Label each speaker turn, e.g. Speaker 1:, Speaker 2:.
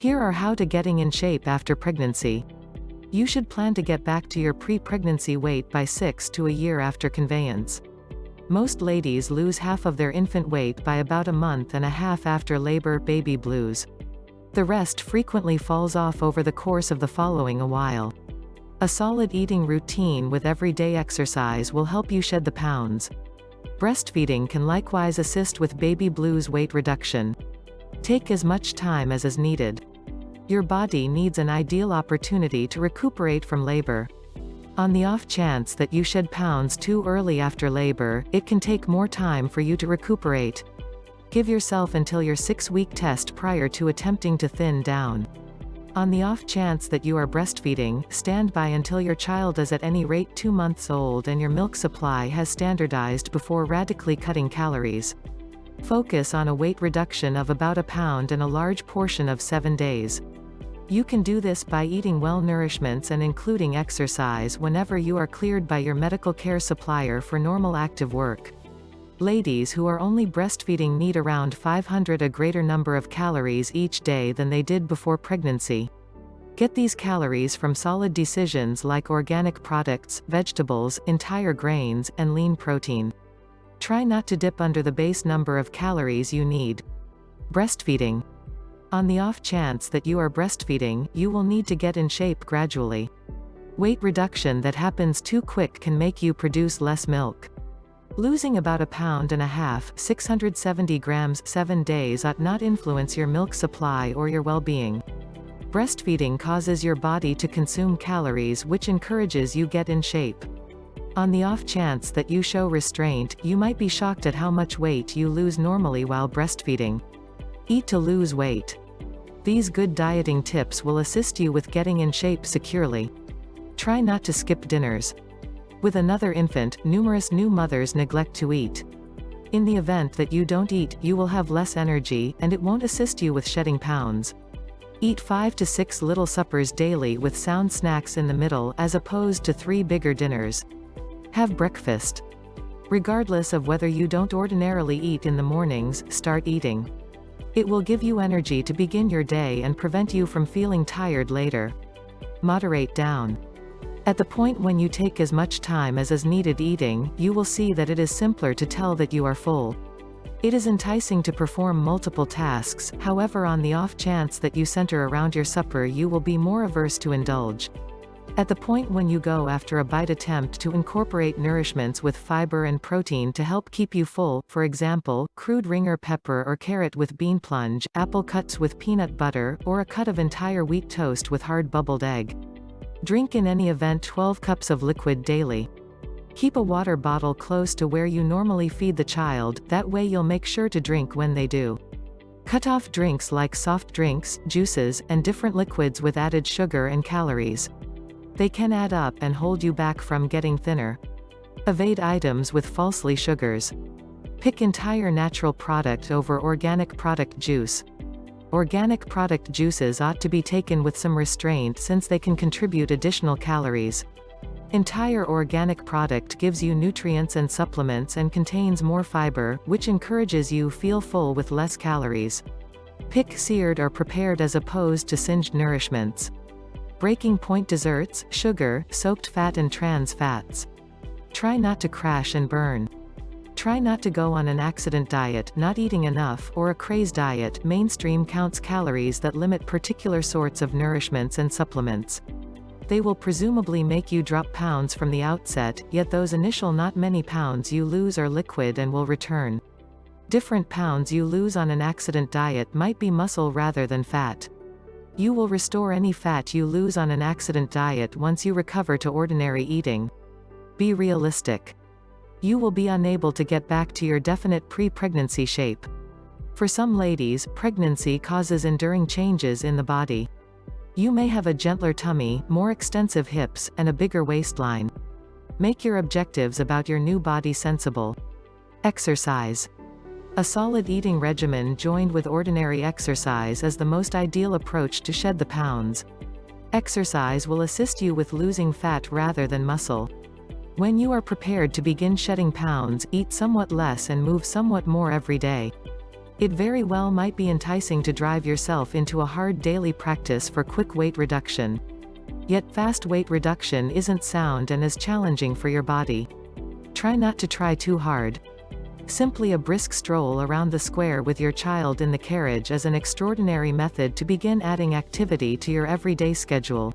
Speaker 1: Here are how to getting in shape after pregnancy. You should plan to get back to your pre-pregnancy weight by 6 to a year after conveyance. Most ladies lose half of their infant weight by about a month and a half after labor, baby blues. The rest frequently falls off over the course of the following a while. A solid eating routine with everyday exercise will help you shed the pounds. Breastfeeding can likewise assist with baby blues weight reduction. Take as much time as is needed. Your body needs an ideal opportunity to recuperate from labor. On the off chance that you shed pounds too early after labor, it can take more time for you to recuperate. Give yourself until your 6-week test prior to attempting to thin down. On the off chance that you are breastfeeding, stand by until your child is at any rate 2 months old and your milk supply has standardized before radically cutting calories. Focus on a weight reduction of about a pound in a large portion of 7 days. You can do this by eating well nourishments and including exercise whenever you are cleared by your medical care supplier for normal active work. Ladies who are only breastfeeding need around 500 a greater number of calories each day than they did before pregnancy. Get these calories from solid decisions like organic products, vegetables, entire grains, and lean protein. Try not to dip under the base number of calories you need. Breastfeeding. On the off chance that you are breastfeeding, you will need to get in shape gradually. Weight reduction that happens too quick can make you produce less milk. Losing about a pound and a half, 670 grams, 7 days ought not influence your milk supply or your well-being. Breastfeeding causes your body to consume calories, which encourages you get in shape. On the off chance that you show restraint, you might be shocked at how much weight you lose normally while breastfeeding. Eat to lose weight. These good dieting tips will assist you with getting in shape securely. Try not to skip dinners. With another infant, numerous new mothers neglect to eat. In the event that you don't eat, you will have less energy, and it won't assist you with shedding pounds. Eat 5 to 6 little suppers daily with sound snacks in the middle as opposed to 3 bigger dinners. Have breakfast. Regardless of whether you don't ordinarily eat in the mornings, start eating. It will give you energy to begin your day and prevent you from feeling tired later. Moderate down. At the point when you take as much time as is needed eating, you will see that it is simpler to tell that you are full. It is enticing to perform multiple tasks, however, on the off chance that you center around your supper, you will be more averse to indulge. At the point when you go after a bite, attempt to incorporate nourishments with fiber and protein to help keep you full, for example, crude ringer pepper or carrot with bean plunge, apple cuts with peanut butter, or a cut of entire wheat toast with hard bubbled egg. Drink in any event 12 cups of liquid daily. Keep a water bottle close to where you normally feed the child, that way you'll make sure to drink when they do. Cut off drinks like soft drinks, juices, and different liquids with added sugar and calories. They can add up and hold you back from getting thinner. Evade items with falsely sugars. Pick entire natural product over organic product juice. Organic product juices ought to be taken with some restraint since they can contribute additional calories. Entire organic product gives you nutrients and supplements and contains more fiber, which encourages you feel full with less calories. Pick seared or prepared as opposed to singed nourishments. Breaking point desserts, sugar, soaked fat and trans fats. Try not to crash and burn. Try not to go on an accident diet, not eating enough, or a craze diet. Mainstream counts calories that limit particular sorts of nourishments and supplements. They will presumably make you drop pounds from the outset, yet those initial not many pounds you lose are liquid and will return. Different pounds you lose on an accident diet might be muscle rather than fat. You will restore any fat you lose on an accident diet once you recover to ordinary eating. Be realistic. You will be unable to get back to your definite pre-pregnancy shape. For some ladies, pregnancy causes enduring changes in the body. You may have a gentler tummy, more extensive hips, and a bigger waistline. Make your objectives about your new body sensible. Exercise. A solid eating regimen joined with ordinary exercise is the most ideal approach to shed the pounds. Exercise will assist you with losing fat rather than muscle. When you are prepared to begin shedding pounds, eat somewhat less and move somewhat more every day. It very well might be enticing to drive yourself into a hard daily practice for quick weight reduction. Yet fast weight reduction isn't sound and is challenging for your body. Try not to try too hard. Simply a brisk stroll around the square with your child in the carriage is an extraordinary method to begin adding activity to your everyday schedule.